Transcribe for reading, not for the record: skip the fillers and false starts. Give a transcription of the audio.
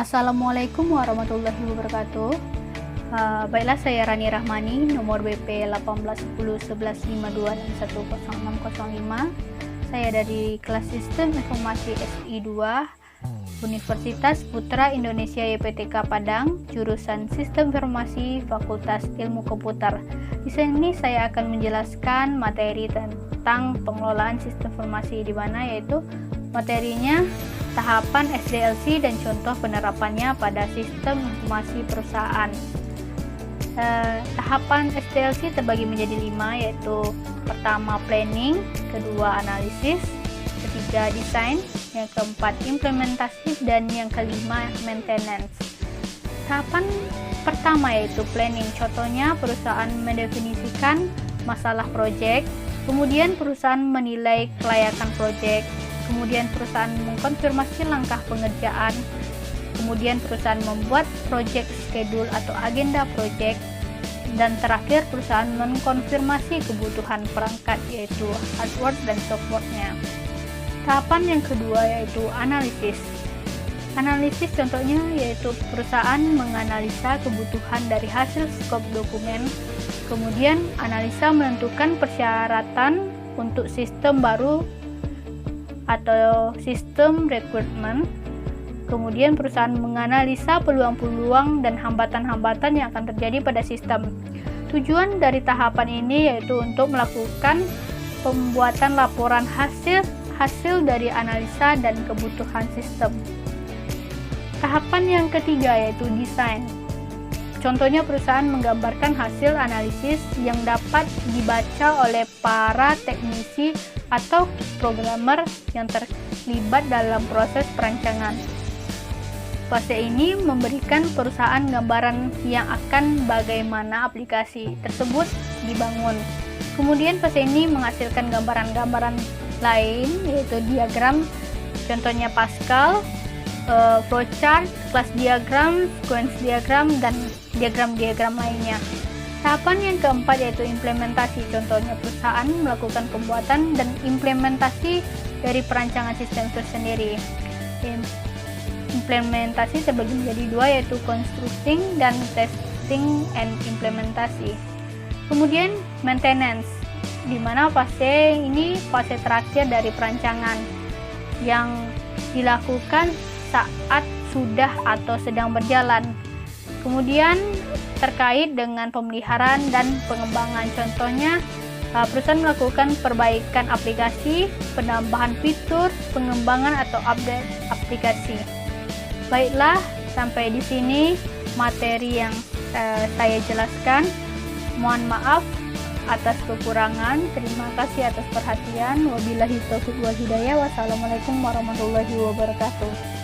Assalamualaikum warahmatullahi wabarakatuh. Baiklah, saya Rani Rahmani, nomor BP 18101152610605. Saya dari kelas Sistem Informasi SI2 Universitas Putra Indonesia YPTK Padang, jurusan Sistem Informasi Fakultas Ilmu Komputer. Di sini saya akan menjelaskan materi tentang pengelolaan sistem informasi, di mana yaitu materinya tahapan SDLC dan contoh penerapannya pada sistem informasi perusahaan. Tahapan SDLC terbagi menjadi 5, yaitu pertama planning, kedua analisis, ketiga desain, yang keempat implementasi, dan yang kelima maintenance. Tahapan pertama yaitu planning. Contohnya perusahaan mendefinisikan masalah proyek, kemudian perusahaan menilai kelayakan proyek, kemudian perusahaan mengkonfirmasi langkah pengerjaan, kemudian perusahaan membuat proyek schedule atau agenda proyek, dan terakhir perusahaan mengkonfirmasi kebutuhan perangkat yaitu hardware dan software-nya. Tahapan yang kedua yaitu analisis. Analisis contohnya yaitu perusahaan menganalisa kebutuhan dari hasil skop dokumen, kemudian analisa menentukan persyaratan untuk sistem baru atau sistem rekrutmen, kemudian perusahaan menganalisa peluang-peluang dan hambatan-hambatan yang akan terjadi pada sistem. Tujuan dari tahapan ini yaitu untuk melakukan pembuatan laporan hasil dari analisa dan kebutuhan sistem. Tahapan yang ketiga yaitu desain. Contohnya perusahaan menggambarkan hasil analisis yang dapat dibaca oleh para teknisi atau programmer yang terlibat dalam proses perancangan. Fase ini memberikan perusahaan gambaran yang akan bagaimana aplikasi tersebut dibangun. Kemudian fase ini menghasilkan gambaran-gambaran lain yaitu diagram, contohnya Pascal, flowchart, kelas diagram, sequence diagram, dan diagram-diagram lainnya. Tahapan yang keempat yaitu implementasi. Contohnya perusahaan melakukan pembuatan dan implementasi dari perancangan sistem itu sendiri. Implementasi terbagi menjadi 2, yaitu constructing dan testing and implementasi. Kemudian maintenance, di mana fase ini fase terakhir dari perancangan yang dilakukan saat sudah atau sedang berjalan. Kemudian terkait dengan pemeliharaan dan pengembangan, contohnya perusahaan melakukan perbaikan aplikasi, penambahan fitur, pengembangan atau update aplikasi. Baiklah, sampai di sini materi yang saya jelaskan. Mohon maaf atas kekurangan. Terima kasih atas perhatian. Wabillahi taufiq wal hidayah. Wassalamualaikum warahmatullahi wabarakatuh.